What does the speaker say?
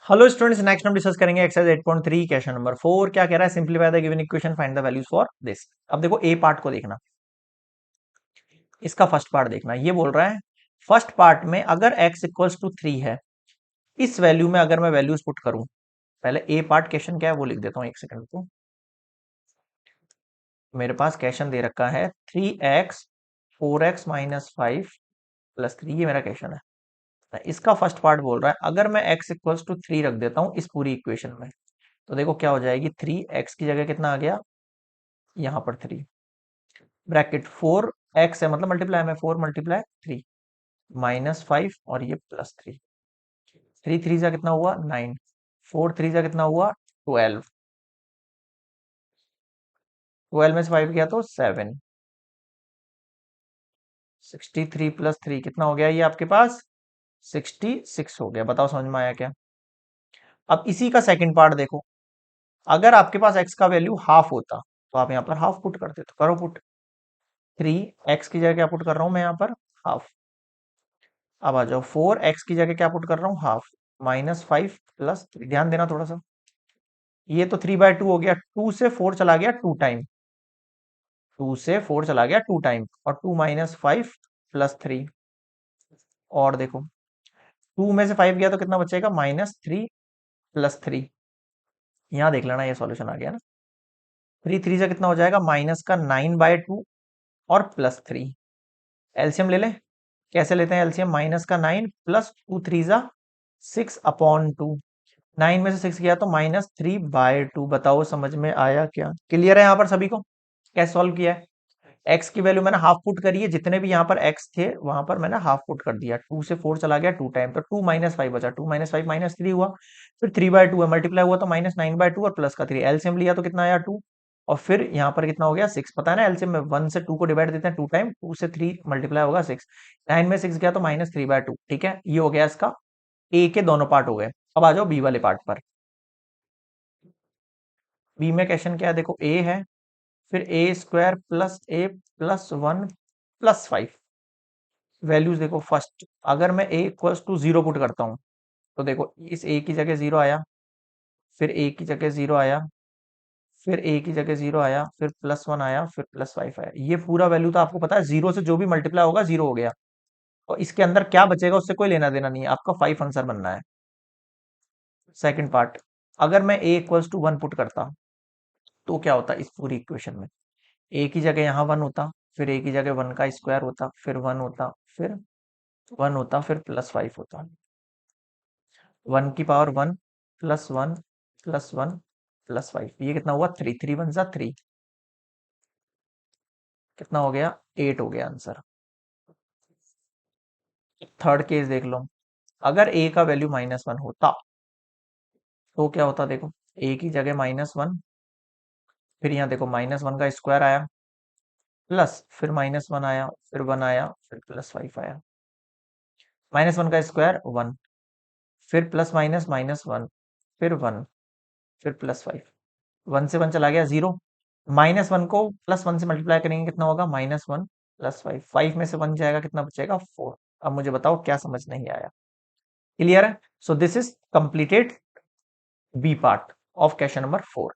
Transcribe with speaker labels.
Speaker 1: Hello students, next हम discuss करेंगे exercise 8.3 question number 4। क्या कह रहा है? Simplify the given equation, find the values for this. अब देखो ए पार्ट को देखना, इसका फर्स्ट पार्ट देखना। ये बोल रहा है फर्स्ट पार्ट में अगर x इक्वल्स टू 3 है, इस वैल्यू में अगर मैं वैल्यूज पुट करूं, पहले ए पार्ट क्वेश्चन क्या है वो लिख देता हूं, एक सेकंड को। मेरे पास क्वेश्चन दे रखा है 3x 4x माइनस 5 प्लस 3, ये मेरा क्वेश्चन है। इसका फर्स्ट पार्ट बोल रहा है अगर मैं x इक्वल्स टू 3 रख देता हूं इस पूरी इक्वेशन में, तो देखो क्या हो जाएगी। 3x की जगह कितना आ गया, यहां पर 3 ब्रैकेट 4x है, मतलब मल्टीप्लाई में 4 मल्टीप्लाई 3 माइनस 5 और ये प्लस 3। 3 3 जा कितना हुआ 9, 4 3 जा कितना हुआ 12, 12 में से 5 गया तो 7, 63 प्लस 3 कितना हो गया ये आपके पास 66 हो गया। बताओ समझ में आया क्या? अब इसी का सेकंड पार्ट देखो, अगर आपके पास x का वैल्यू हाफ होता तो आप यहाँ पर हाफ पुट करते, तो करो पुट। 3x की जगह क्या पुट कर रहा हूं मैं यहाँ पर, हाफ। अब आ जाओ 4x की जगह क्या पुट कर रहा हूँ, हाफ माइनस 5 प्लस 3। ध्यान देना थोड़ा सा, ये तो 3/2 हो गया, 2 से 4 चला गया 2 टाइम, 2 से 4 चला गया 2 टाइम, और 2 माइनस 5 प्लस 3। और देखो 2 में से 5 गया तो कितना बचेगा, -3 प्लस 3। यहां देख लेना, ये सॉल्यूशन आ गया ना। 3 3 से कितना हो जाएगा, माइनस का 9/2 और प्लस 3। एलसीएम ले लें, कैसे लेते हैं एलसीएम, माइनस का 9 प्लस 2 3 जा 6/2। 9 में से 6 गया तो -3/2। बताओ समझ में आया क्या? क्लियर है यहाँ पर सभी को? कैसे सॉल्व किया है? एक्स की वैल्यू मैंने हाफ पुट करी है, जितने भी यहाँ पर एक्स थे वहां पर मैंने हाफ पुट कर दिया। 2 से 4 चला गया 2 टाइम, तो 2 माइनस 5 बचा, 2 माइनस 5 -3 हुआ, फिर 3/2 है, मल्टीप्लाई हुआ तो -9/2 और प्लस का 3। एलसीएम लिया तो कितना आया 2, और फिर यहाँ पर कितना हो गया 6। पता है ना एलसीएम में 1 से 2 को डिवाइड देते हैं 2 टाइम, 2 से 3 मल्टीप्लाई होगा 6। 9 में 6 गया तो -3/2। ठीक है, ये हो गया इसका ए के दोनों पार्ट हो गए। अब आ जाओ बी वाले पार्ट पर। बी में क्वेश्चन क्या है, देखो ए है, फिर ए स्क्वायर प्लस ए प्लस 1 प्लस 5। वैल्यूज देखो, फर्स्ट अगर मैं ए इक्वल्स टू 0 पुट करता हूं, तो देखो इस ए की जगह 0 आया, फिर ए की जगह 0 आया, फिर ए की जगह 0 आया, फिर +1 आया, फिर +5 आया। ये पूरा वैल्यू तो आपको पता है, 0 से जो भी मल्टीप्लाई होगा 0 हो गया, और इसके अंदर क्या बचेगा उससे कोई लेना देना नहीं है, आपका 5 आंसर बनना है। सेकंड पार्ट, अगर मैं ए इक्वल्स टू 1 पुट करता तो क्या होता इस पूरी इक्वेशन में, ए की जगह यहाँ 1 होता, फिर ए की जगह 1 का स्क्वायर होता, फिर 1 होता, फिर 1 होता, फिर +5 होता। 1 की पावर 1 प्लस 1 प्लस 1 प्लस 5, ये कितना हुआ 3, 3 1 जा 3, कितना हो गया 8 हो गया आंसर। थर्ड केस देख लो, अगर ए का वैल्यू -1 होता तो क्या होता, देखो ए की जगह -1, फिर यहाँ देखो -1 का स्क्वायर आया, प्लस फिर -1 आया, फिर 1 आया, फिर +5 आया। -1 का स्क्वायर 1, फिर प्लस माइनस -1, फिर 1, फिर +5। 1 से 1 चला गया 0, -1 को +1 से मल्टीप्लाई करेंगे कितना होगा, -1 प्लस 5। 5 में से 1 जाएगा, कितना बचेगा 4। अब मुझे बताओ क्या समझ नहीं आया? क्लियर है? So this is completed B part of question number 4।